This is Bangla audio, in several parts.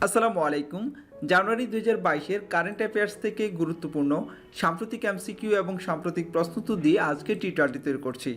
আসসালামু আলাইকুম। জানুয়ারি ২০২২-এর কারেন্ট অ্যাফেয়ার্স থেকে গুরুত্বপূর্ণ সাম্প্রতিক এমসিকিউ এবং সাম্প্রতিক প্রশ্নোত্তর দিয়ে আজকে টি20 তৈরি করছি।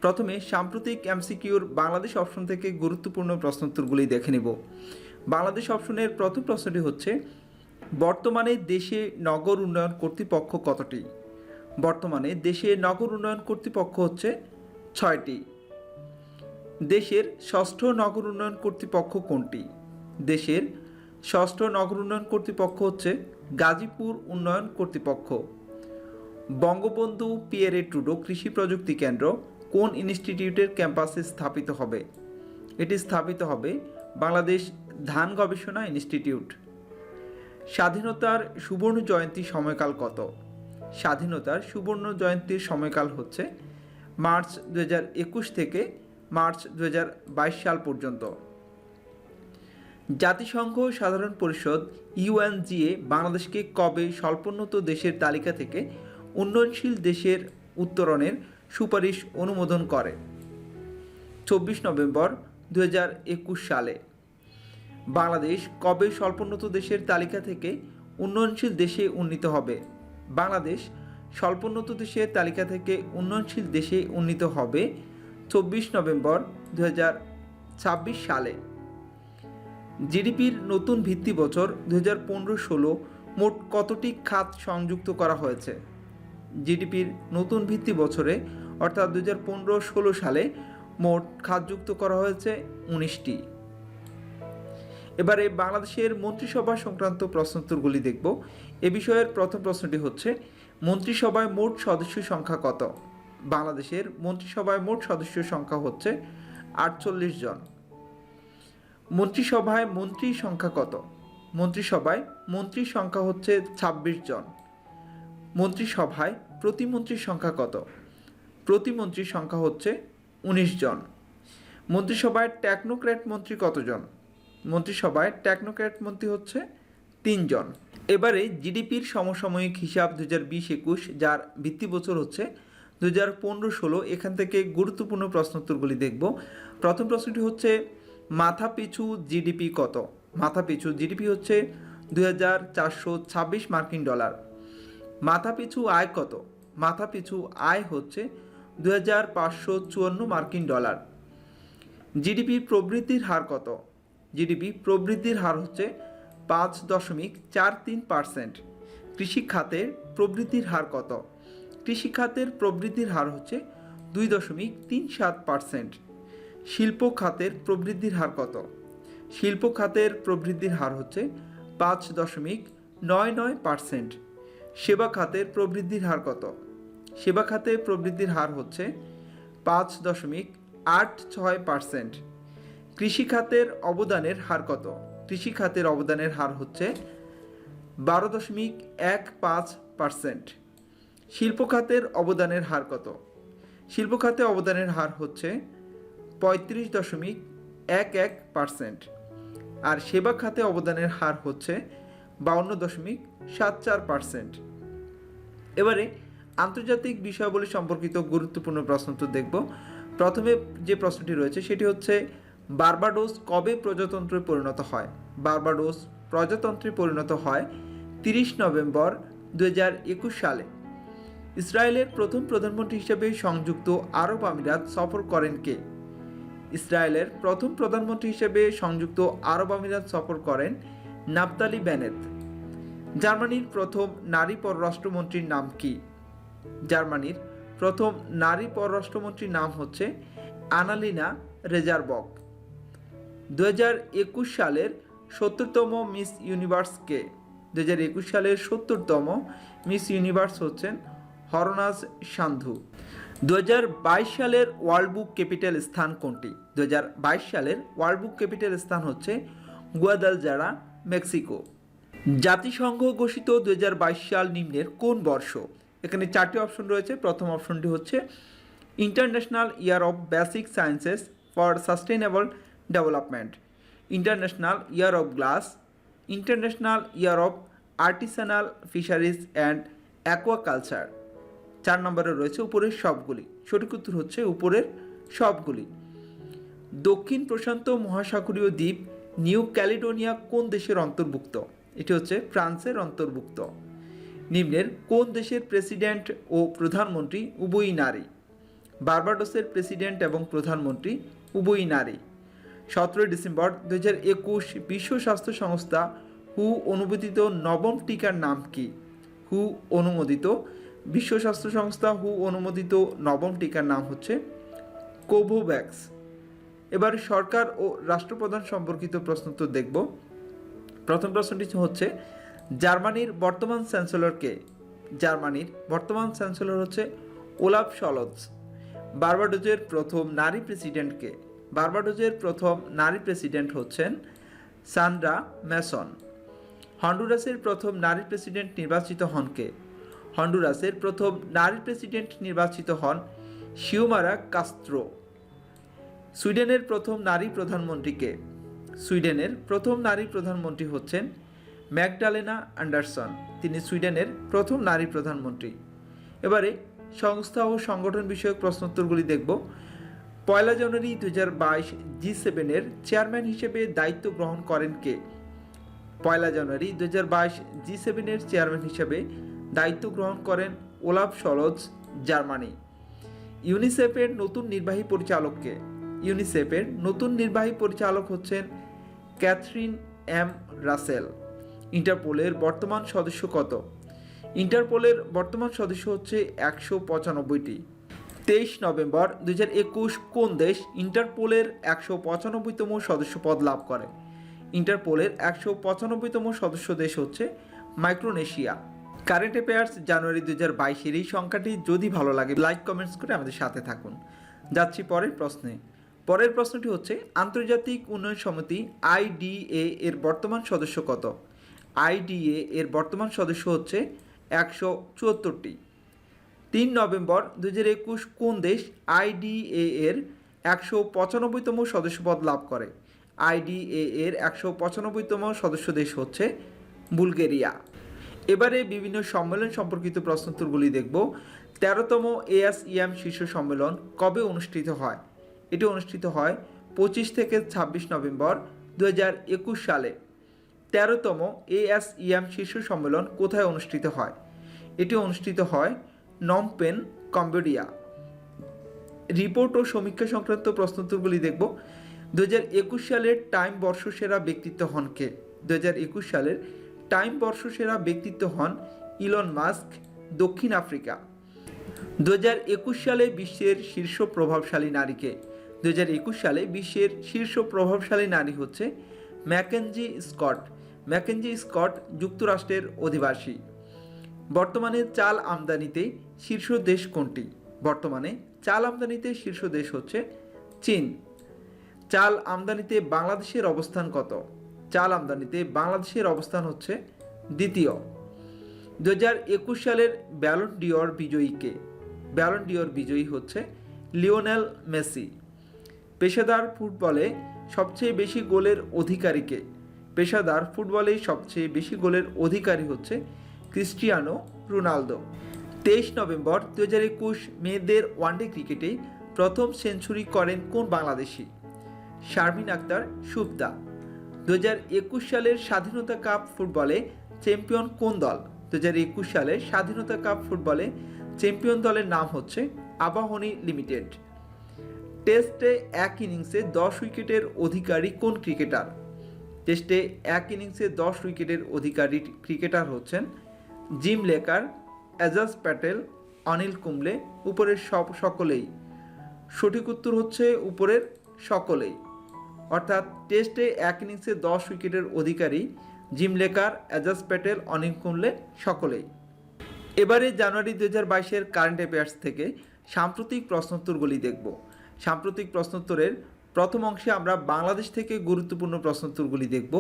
প্রথমে সাম্প্রতিক এমসিকিউর বাংলাদেশ অপশন থেকে গুরুত্বপূর্ণ প্রশ্নোত্তরগুলি দেখে নেব। বাংলাদেশ অপশনের প্রথম প্রশ্নটি হচ্ছে, বর্তমানে দেশে নগর উন্নয়ন কর্তৃপক্ষ কতটি? বর্তমানে দেশে নগর উন্নয়ন কর্তৃপক্ষ হচ্ছে ৬টি। দেশের ষষ্ঠ নগর উন্নয়ন কর্তৃপক্ষ কোনটি? দেশের ষষ্ঠ নগর উন্নয়ন কর্তৃপক্ষ হচ্ছে গাজীপুর উন্নয়ন কর্তৃপক্ষ। বঙ্গবন্ধু পিয়েরে ট্রুডো কৃষি প্রযুক্তি কেন্দ্র কোন ইনস্টিটিউটের ক্যাম্পাসে স্থাপিত হবে? এটি স্থাপিত হবে বাংলাদেশ ধান গবেষণা ইনস্টিটিউট। স্বাধীনতার সুবর্ণ জয়ন্তী সময়কাল কত? স্বাধীনতার সুবর্ণ জয়ন্তীর সময়কাল হচ্ছে মার্চ 2021 থেকে মার্চ 2022 সাল পর্যন্ত। জাতিসংঘ সাধারণ পরিষদ ইউএনজিএ বাংলাদেশকে কবে স্বল্পোন্নত দেশের তালিকা থেকে উন্নয়নশীল দেশের উত্তরণের সুপারিশ অনুমোদন করে? 24 নভেম্বর 2021 সালে। বাংলাদেশ কবে স্বল্পোন্নত দেশের তালিকা থেকে উন্নয়নশীল দেশে উন্নীত হবে? বাংলাদেশ স্বল্পোন্নত দেশের তালিকা থেকে উন্নয়নশীল দেশে উন্নীত হবে 24 নভেম্বর 2026 সালে। জিডিপির নতুন ভিত্তি বছর 2015-16 মোট কতটি খাত সংযুক্ত করা হয়েছে? জিডিপির নতুন ভিত্তি বছরে অর্থাৎ 2015-16 সালে মোট খাত যুক্ত করা হয়েছে 19টি। এবারে বাংলাদেশের মন্ত্রিসভা সংক্রান্ত প্রশ্নোত্তরগুলি দেখব। এ বিষয়ের প্রথম প্রশ্নটি হচ্ছে, মন্ত্রিসভায় মোট সদস্য সংখ্যা কত? বাংলাদেশের মন্ত্রিসভায় মোট সদস্য সংখ্যা হচ্ছে 48 জন। মন্ত্রিসভায় মন্ত্রীর সংখ্যা কত? মন্ত্রিসভায় মন্ত্রীর সংখ্যা হচ্ছে 26 জন। মন্ত্রিসভায় প্রতিমন্ত্রীর সংখ্যা কত? প্রতিমন্ত্রীর সংখ্যা হচ্ছে 19 জন। মন্ত্রিসভায় টেকনোক্র্যাট মন্ত্রী কতজন? মন্ত্রিসভায় টেকনোক্র্যাট মন্ত্রী হচ্ছে 3 জন। এবারে জিডিপির সমসাময়িক হিসাব 2020-21, যার ভিত্তি বছর হচ্ছে 2015-16, এখান থেকে গুরুত্বপূর্ণ প্রশ্নোত্তরগুলি দেখব। প্রথম প্রশ্নটি হচ্ছে, মাথাপিছু জিডিপি কত? মাথাপিছু জিডিপি হচ্ছে 2426 মার্কিন ডলার। মাথাপিছু আয় কত? মাথাপিছু আয় হচ্ছে 2554 মার্কিন ডলার। জিডিপির প্রবৃদ্ধির হার কত? জিডিপি প্রবৃদ্ধির হার হচ্ছে 5.43%। কৃষি খাতের প্রবৃদ্ধির হার কত? কৃষি খাতের প্রবৃদ্ধির হার হচ্ছে 2.37%। শিল্প খাতের প্রবৃদ্ধির হার কত? শিল্প খাতের প্রবৃদ্ধির হার হচ্ছে 5.99%। সেবা খাতের প্রবৃদ্ধির হার কত? সেবা খাতের প্রবৃদ্ধির হার হচ্ছে 5.86%। কৃষি খাতের অবদানের হার কত? কৃষি খাতের অবদানের হার হচ্ছে 12.15%। শিল্প খাতের অবদানের হার কত? শিল্প খাতে অবদানের হার হচ্ছে 35.11%। আর সেবা খাতে অবদানের হার হচ্ছে 52.74%। এবারে আন্তর্জাতিক বিষয়াবলী সম্পর্কিত গুরুত্বপূর্ণ প্রশ্নোত্তর দেখব। প্রথমে যে প্রশ্নটি রয়েছে সেটি হচ্ছে, বার্বাডোস কবে প্রজাতন্ত্রে পরিণত হয়? বার্বাডোস প্রজাতন্ত্রে পরিণত হয় 30 নভেম্বর 2021 সালে। ইসরায়েলের প্রথম প্রধানমন্ত্রী হিসেবে সংযুক্ত আরব আমিরাত সফর করেন কে? ইসরায়েলের প্রথম প্রধানমন্ত্রী হিসেবে সংযুক্ত আরব আমিরাত সফর করেন নাফতালি বেনেত। জার্মানির প্রথম নারী পররাষ্ট্রমন্ত্রীর নাম কি? জার্মানির প্রথম নারী পররাষ্ট্রমন্ত্রীর নাম হচ্ছে আনালিনা রেজারবক। 2021 সালের 70তম মিস ইউনিভার্স কে? 2021 সালের 70তম মিস ইউনিভার্স হচ্ছেন হরনাজ সান্ধু। 2022 সালের ওয়ার্ল্ড বুক ক্যাপিটাল স্থান কোনটি? 2022 সালের ওয়ার্ল্ড বুক ক্যাপিটাল স্থান হচ্ছে গুয়াদালজারা, মেক্সিকো। জাতিসংঘ ঘোষিত 2022 সাল নিম্নের কোন বর্ষ? এখানে 4টি অপশন রয়েছে। প্রথম অপশনটি হচ্ছে International Year of Basic Sciences for Sustainable Development, International Year of Glass, International Year of Artisanal Fisheries and Aquaculture. 4 নম্বরে রয়েছে উপরের সবগুলি। সঠিক উত্তর হচ্ছে উপরের সবগুলি। দক্ষিণ প্রশান্ত মহাসাগরীয় দ্বীপ নিউ ক্যালিডোনিয়া কোন দেশের অন্তর্ভুক্ত? এটি হচ্ছে ফ্রান্সের অন্তর্ভুক্ত। নিম্নের কোন দেশের প্রেসিডেন্ট ও প্রধানমন্ত্রী উভয়ই নারী? বার্বাডোসের প্রেসিডেন্ট এবং প্রধানমন্ত্রী উভয়ই নারী। 17 ডিসেম্বর 2021 বিশ্ব স্বাস্থ্য সংস্থা হু অনুমোদিত নবম টিকার নাম কি? হু অনুমোদিত বিশ্ব স্বাস্থ্য সংস্থা হু অনুমোদিত নবম টিকার নাম হচ্ছে কোভোভ্যাক্স। এবার সরকার ও রাষ্ট্রপ্রধান সম্পর্কিত প্রশ্নোত্তর দেখব। প্রথম প্রশ্নটি হচ্ছে জার্মানির বর্তমান চ্যান্সেলর কে? জার্মানির বর্তমান চ্যান্সেলর হচ্ছে ওলাফ শলৎজ। বার্বাডোজের প্রথম নারী প্রেসিডেন্ট কে? বার্বাডোজের প্রথম নারী প্রেসিডেন্ট হচ্ছেন সান্ড্রা ম্যাসন। হন্ডুরাসের প্রথম নারী প্রেসিডেন্ট নির্বাচিত হন কে? হন্ডুরাসের প্রথম নারী প্রেসিডেন্ট নির্বাচিত হন শিওমারা কাস্ত্রো। সুইডেনের প্রথম নারী প্রধানমন্ত্রী কে? সুইডেনের প্রথম নারী প্রধানমন্ত্রী হচ্ছেন ম্যাগডালেনা অ্যান্ডারসন। তিনি সুইডেনের প্রথম নারী প্রধানমন্ত্রী। এবারে সংস্থা ও সংগঠন বিষয়ক প্রশ্নোত্তরগুলি দেখব। 1 জানুয়ারি 2022 G7-এর চেয়ারম্যান হিসেবে দায়িত্ব গ্রহণ করেন কে? 1 জানুয়ারি 2022 G7-এর চেয়ারম্যান হিসেবে দায়িত্ব গ্রহণ করেন ওলাফ শলৎজ, জার্মানি। ইউনিসেফের নতুন নির্বাহী পরিচালক কে? ইউনিসেফের নতুন নির্বাহী পরিচালক হচ্ছেন ক্যাথরিন এম রাসেল। ইন্টারপোলের বর্তমান সদস্য কত? ইন্টারপোলের বর্তমান সদস্য হচ্ছে 195টি। 23 নভেম্বর 2021 কোন দেশ ইন্টারপোলের 195তম সদস্য পদ লাভ করে? ইন্টারপোলের 195তম সদস্য দেশ হচ্ছে মাইক্রোনেশিয়া। কারেন্ট অ্যাফেয়ার্স জানুয়ারি 2022-এর এই সংখ্যাটি যদি ভালো লাগে লাইক কমেন্টস করে আমাদের সাথে থাকুন। যাচ্ছি পরের প্রশ্নে। পরের প্রশ্নটি হচ্ছে আন্তর্জাতিক উন্নয়ন সমিতি IDA এর বর্তমান সদস্য কত? IDA এর বর্তমান সদস্য হচ্ছে 174টি। 3 নভেম্বর 2021 কোন দেশ IDA এর 195তম সদস্যপদ লাভ করে? IDA এর 195তম সদস্য দেশ হচ্ছে বুলগেরিয়া। এবারে বিভিন্ন সম্মেলন সম্পর্কিত প্রশ্নোত্তরগুলি দেখব। 13তম ASEAN শীর্ষ সম্মেলন কবে অনুষ্ঠিত হয়? এটি অনুষ্ঠিত হয় 25 থেকে 26 নভেম্বর 2021 সালে। 13তম ASEAN শীর্ষ সম্মেলন কোথায় অনুষ্ঠিত হয়? এটি অনুষ্ঠিত হয় নমপেন, কম্বোডিয়া। রিপোর্ট ও সমীক্ষা সংক্রান্ত প্রশ্নোত্তরগুলি দেখব। 2021 সালের টাইম বর্ষসেরা ব্যক্তিত্ব হন কে? 2021 সালের টাইম বর্ষসেরা ব্যক্তিত্ব হন ইলন মাস্ক, দক্ষিণ আফ্রিকা। 2021 সালে বিশ্বের শীর্ষ প্রভাবশালী নারীকে? 2021 সালে বিশ্বের শীর্ষ প্রভাবশালী নারী হচ্ছে ম্যাকেঞ্জি স্কট। ম্যাকেঞ্জি স্কট যুক্তরাষ্ট্রের অধিবাসী। বর্তমানে চাল আমদানিতে শীর্ষ দেশ কোনটি? বর্তমানে চাল আমদানিতে শীর্ষ দেশ হচ্ছে চীন। চাল আমদানিতে বাংলাদেশের অবস্থান কত? চাল আমদানিতে বাংলাদেশের অবস্থান হচ্ছে দ্বিতীয়। 2021 সালের ব্যালন ডিওর বিজয়ী কে? ব্যালন ডিওর বিজয়ী হচ্ছে লিওনেল মেসি। পেশাদার ফুটবলে সবচেয়ে বেশি গোলের অধিকারী কে? পেশাদার ফুটবলে সবচেয়ে বেশি গোলের অধিকারী হচ্ছে ক্রিস্টিয়ানো রোনালদো। 23 নভেম্বর 2021 মেয়েদের ওয়ানডে ক্রিকেটে প্রথম সেঞ্চুরি করেন কোন বাংলাদেশি? শারমিন আক্তার সুবদা। 2021 সালের স্বাধীনতা কাপ ফুটবলে চ্যাম্পিয়ন কোন দল? 2021 সালের স্বাধীনতা কাপ ফুটবলে চ্যাম্পিয়ন দলের নাম হচ্ছে আবাহনী লিমিটেড। টেস্টে এক ইনিংসে 10 উইকেটের অধিকারী কোন ক্রিকেটার? টেস্টে এক ইনিংসে 10 উইকেটের অধিকারী ক্রিকেটার হচ্ছেন জিম লেকার, এজাজ প্যাটেল, অনিল কুম্বলে। উপরের সকলেই সঠিক উত্তর হচ্ছে উপরের সকলেই, অর্থাৎ টেস্টে এক ইনিংসে 10 উইকেটের অধিকারী জিম লেকার, এজাজ প্যাটেল, অনিল কুম্বলে সকলেই। এবারে জানুয়ারি 2022-এর কারেন্ট অ্যাফেয়ার্স থেকে সাম্প্রতিক প্রশ্নোত্তরগুলি দেখব। সাম্প্রতিক প্রশ্নোত্তরের প্রথম অংশে আমরা বাংলাদেশ থেকে গুরুত্বপূর্ণ প্রশ্নোত্তরগুলি দেখব।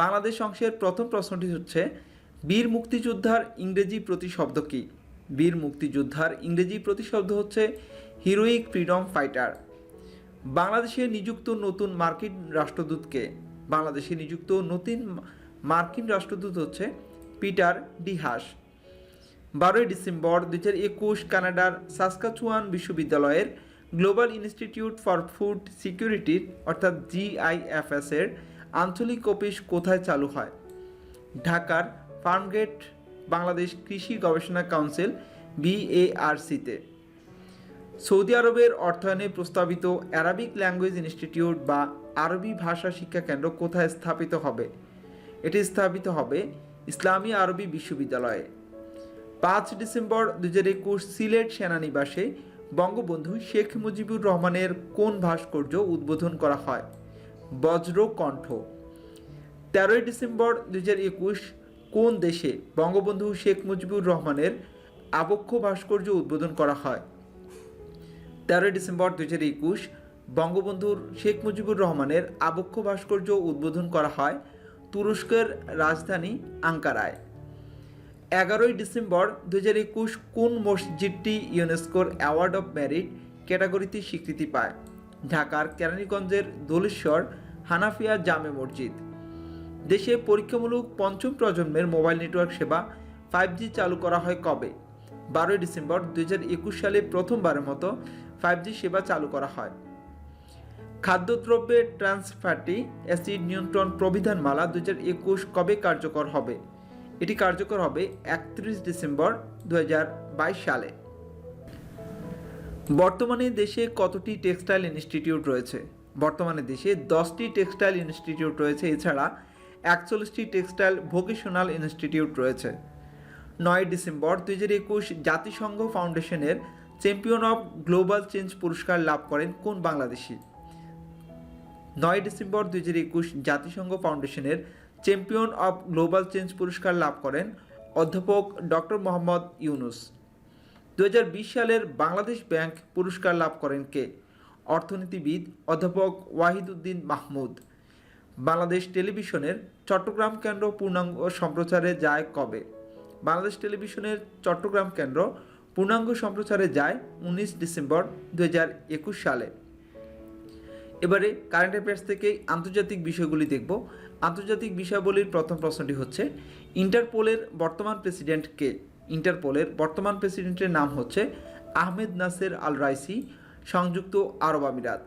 বাংলাদেশ অংশের প্রথম প্রশ্নটি হচ্ছে বীর মুক্তিযোদ্ধার ইংরেজি প্রতিশব্দ কী? বীর মুক্তিযোদ্ধার ইংরেজি প্রতিশব্দ হচ্ছে হিরোইক ফ্রিডম ফাইটার। বাংলাদেশে নিযুক্ত নতুন মার্কিন রাষ্ট্রদূতকে? বাংলাদেশে নিযুক্ত নতুন মার্কিন রাষ্ট্রদূত হচ্ছে পিটার ডি হাস। 12 ডিসেম্বর 2021 কানাডার সাসকাচুয়ান বিশ্ববিদ্যালয়ের গ্লোবাল ইনস্টিটিউট ফর ফুড সিকিউরিটির অর্থাৎ GIFS এর আঞ্চলিক অফিস কোথায় চালু হয়? ঢাকার ফার্মগেট বাংলাদেশ কৃষি গবেষণা কাউন্সিল BARC-তে। সৌদি আরবের অর্থায়নে প্রস্তাবিত অ্যারাবিক ল্যাঙ্গুয়েজ ইনস্টিটিউট বা আরবি ভাষা শিক্ষা কেন্দ্র কোথায় স্থাপিত হবে? এটি স্থাপিত হবে ইসলামী আরবি বিশ্ববিদ্যালয়ে। 5 ডিসেম্বর 2021 সিলেট সেনানিবাসে বঙ্গবন্ধু শেখ মুজিবুর রহমানের কোন ভাস্কর্য উদ্বোধন করা হয়? বজ্রকণ্ঠ। 13 ডিসেম্বর 2021 কোন দেশে বঙ্গবন্ধু শেখ মুজিবুর রহমানের আবক্ষ ভাস্কর্য উদ্বোধন করা হয়? 13 ডিসেম্বর 2021 বঙ্গবন্ধুর শেখ মুজিবুর রহমানের আবক্ষ ভাস্কর্য উদ্বোধন করা হয় তুরস্কের রাজধানী আঙ্কারায়। 11 ডিসেম্বর 2021 কোন মসজিদটি ইউনেস্কোর অ্যাওয়ার্ড অফ মেরিট ক্যাটাগরিতে স্বীকৃতি পায়? ঢাকার কেরানীগঞ্জের দোলেশ্বর হানাফিয়া জামে মসজিদ। দেশে পরীক্ষামূলক পঞ্চম প্রজন্মের মোবাইল নেটওয়ার্ক সেবা 5G চালু করা হয় কবে? 12 ডিসেম্বর 2021 সালে প্রথমবারের মতো 5G সেবা চালু করা হয়। খাদ্যদ্রব্যে ট্রান্স ফ্যাটি অ্যাসিড নিয়ন্ত্রণ প্রবিধানমালা 2021 কবে কার্যকর হবে? এটি কার্যকর হবে 31 ডিসেম্বর 2022 সালে। বর্তমানে দেশে কতটি টেক্সটাইল ইনস্টিটিউট রয়েছে? বর্তমানে দেশে 10টি টেক্সটাইল ইনস্টিটিউট রয়েছে। এছাড়া 41টি টেক্সটাইল ভোকেশনাল ইনস্টিটিউট রয়েছে। 9 ডিসেম্বর 2021 জাতিসংঘ ফাউন্ডেশনের চ্যাম্পিয়ন অফ গ্লোবাল চেঞ্জ পুরস্কার লাভ করেন কোন বাংলাদেশি? 9 ডিসেম্বর 2021 জাতিসংঘ ফাউন্ডেশনের চ্যাম্পিয়ন অফ গ্লোবাল চেঞ্জ পুরস্কার লাভ করেন অধ্যাপক ডক্টর মোহাম্মদ ইউনুস। 2020 সালের বাংলাদেশ ব্যাংক পুরস্কার লাভ করেন কে? অর্থনীতিবিদ অধ্যাপক ওয়াহিদউদ্দিন মাহমুদ। বাংলাদেশ টেলিভিশনের চট্টগ্রাম কেন্দ্র পূর্ণাঙ্গ সম্প্রচারে যায় কবে? বাংলাদেশ টেলিভিশনের চট্টগ্রাম কেন্দ্র পূর্ণাঙ্গ সম্প্রচারে যায় 19 ডিসেম্বর 2021 সালে। এবারে কারেন্ট অ্যাফেয়ার্স থেকে আন্তর্জাতিক বিষয়গুলি দেখব। আন্তর্জাতিক বিষয়াবলীর প্রথম প্রশ্নটি হচ্ছে ইন্টারপোলের বর্তমান প্রেসিডেন্ট কে? ইন্টারপোলের বর্তমান প্রেসিডেন্টের নাম হচ্ছে আহমেদ নাসের আল রাইসি, সংযুক্ত আরব আমিরাত।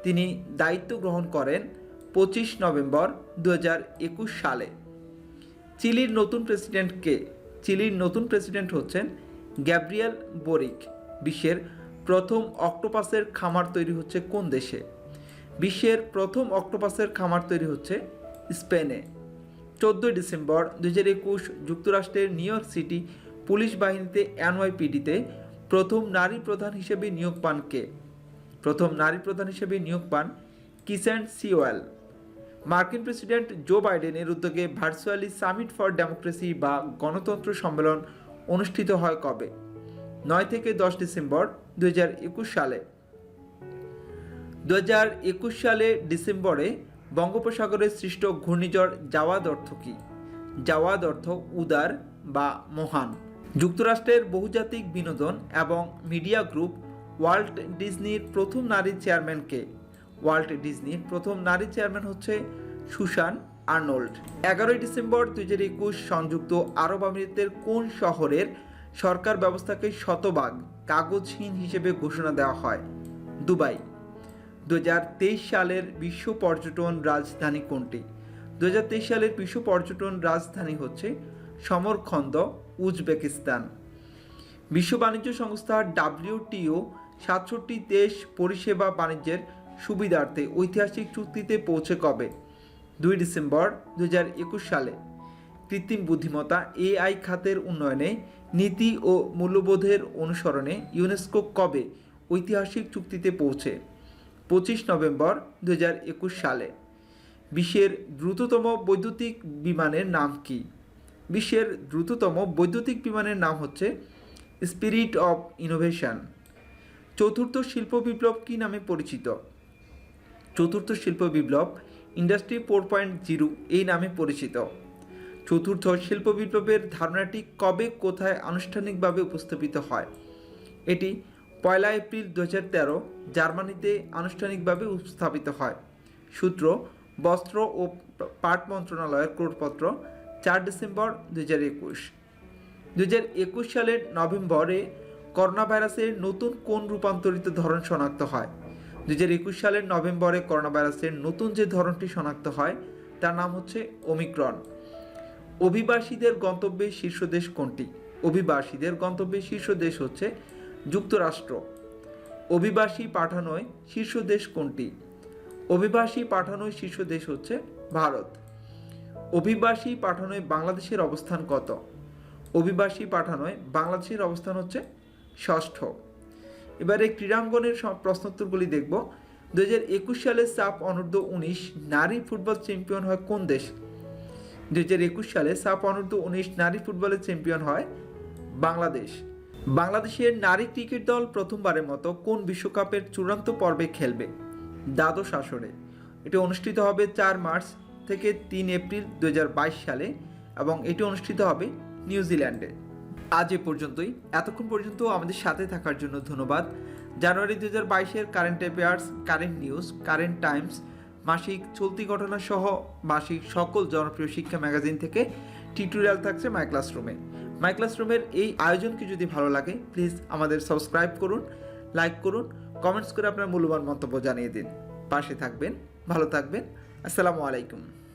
তিনি দায়িত্ব গ্রহণ করেন 25 নভেম্বর 2021 সালে। চিলির নতুন প্রেসিডেন্ট কে? চিলির নতুন প্রেসিডেন্ট হচ্ছেন গ্যাব্রিয়েল বোরিক। বিশ্বের প্রথম অক্টোপাসের খামার তৈরি হচ্ছে কোন দেশে? বিশ্বের প্রথম অক্টোপাসের খামার তৈরি হচ্ছে স্পেনে। 14 ডিসেম্বর 2021 যুক্তরাষ্ট্রের নিউ ইয়র্ক সিটি পুলিশ বাহিনীতে NYPD-তে প্রথম নারী প্রধান হিসেবে নিয়োগ পান কে? প্রথম নারী প্রধান হিসেবে নিয়োগ পান কিসেন্ট সিওয়েল। মার্কিন প্রেসিডেন্ট জো বাইডেনের উদ্যোগে ভার্চুয়ালি সামিট ফর ডেমোক্রেসি বা গণতন্ত্র সম্মেলন অনুষ্ঠিত হয় কবে? 9 থেকে 10 ডিসেম্বর 2021 সালে। 2021 সালে ডিসেম্বরে বঙ্গোপসাগরে সৃষ্ট ঘূর্ণিঝড় জাওয়াদ অর্থ কী? জাওয়াদ অর্থ উদার বা মহান। যুক্তরাষ্ট্রের বহুজাতিক বিনোদন এবং মিডিয়া গ্রুপ ওয়াল্ট ডিজনির প্রথম নারী চেয়ারম্যান কে? ওয়াল্ট ডিজনির প্রথম নারী চেয়ারম্যান হচ্ছে সুসান আর্নল্ড। 11 ডিসেম্বর 2021 সংযুক্ত আরব আমিরাতের কোন শহরের সরকার ব্যবস্থাকে শতভাগ কাগজহীন হিসেবে ঘোষণা দেওয়া হয়? দুবাই। 2023 সালের বিশ্ব পর্যটন রাজধানী কোনটি? 2023 সালের বিশ্ব পর্যটন রাজধানী হচ্ছে সমরখন্দ, উজবেকিস্তান। বিশ্ব বাণিজ্য সংস্থা WTO 67 দেশ পরিষেবা বাণিজ্যের সুবিধার্থে ঐতিহাসিক চুক্তিতে পৌঁছে কবে? 2 ডিসেম্বর 2021 সালে। কৃত্রিম বুদ্ধিমত্তা AI খাতের উন্নয়নে নীতি ও মূল্যবোধের অনুসরণে ইউনেস্কো কবে ঐতিহাসিক চুক্তিতে পৌঁছে? 25 নভেম্বর 2021 সালে। বিশ্বের দ্রুততম বৈদ্যুতিক বিমানের নাম কি? বিশ্বের দ্রুততম বৈদ্যুতিক বিমানের নাম হচ্ছে স্পিরিট অফ ইনোভেশন। চতুর্থ শিল্প বিপ্লব কী নামে পরিচিত? চতুর্থ শিল্প বিপ্লব ইন্ডাস্ট্রি 4.0 এই নামে পরিচিত। চতুর্থ শিল্প বিপ্লবের ধারণাটি কবে কোথায় আনুষ্ঠানিকভাবে উপস্থাপিত হয়? এটি 1 এপ্রিল 2013 জার্মানিতে আনুষ্ঠানিকভাবে উপস্থাপিত হয়। সূত্র বস্ত্র ও পাট মন্ত্রণালয়ের ক্রোড়পত্র 4 ডিসেম্বর 2021। 2021 সালের নভেম্বরে করোনা ভাইরাসের নতুন কোন রূপান্তরিত ধরন শনাক্ত হয়? 2021 সালের নভেম্বরে করোনা ভাইরাসের নতুন যে ধরনটি শনাক্ত হয় তার নাম হচ্ছে ওমিক্রন। অভিবাসীদের গন্তব্যের শীর্ষ দেশ কোনটি? অভিবাসীদের গন্তব্যের শীর্ষ দেশ হচ্ছে যুক্তরাষ্ট্র। অভিবাসী পাঠানোয় শীর্ষ দেশ কোনটি? অভিবাসী পাঠানোয় শীর্ষ দেশ হচ্ছে ভারত। অভিবাসী পাঠানোয় বাংলাদেশের অবস্থান কত? অভিবাসী পাঠানোয় বাংলাদেশের অবস্থান হচ্ছে ষষ্ঠ। এবারে ক্রীড়াঙ্গনের প্রশ্নোত্তরগুলি দেখব। 2021 সালে সাফ অনূর্ধ্ব 19 নারী ফুটবল চ্যাম্পিয়ন হয় কোন দেশ? 2021 সালে সাফ অনূর্ধ্ব 19 নারী ফুটবলের চ্যাম্পিয়ন হয় বাংলাদেশ। বাংলাদেশের নারী ক্রিকেট দল প্রথমবারের মতো কোন বিশ্বকাপের চূড়ান্ত পর্বে খেলবে? দ্বাদশ আসরে। এটি অনুষ্ঠিত হবে 4 মার্চ থেকে 3 এপ্রিল 2022 সালে এবং এটি অনুষ্ঠিত হবে নিউজিল্যান্ডে। আজ এ পর্যন্তই। এতক্ষণ পর্যন্ত আমাদের সাথে থাকার জন্য ধন্যবাদ। জানুয়ারি 2022-এর current affairs, current news, current times, মাসিক চলতি ঘটনা সহ মাসিক সকল জনপ্রিয় শিক্ষা ম্যাগাজিন থেকে টিউটোরিয়াল থাকছে মাই ক্লাসরুমে। মাই ক্লাসরুমের এই আয়োজনকে যদি ভালো লাগে প্লিজ আমাদের সাবস্ক্রাইব করুন, লাইক করুন, কমেন্টস করে আপনার মূল্যবান মন্তব্য জানিয়ে দিন। পাশে থাকবেন, ভালো থাকবেন। আসসালামু আলাইকুম।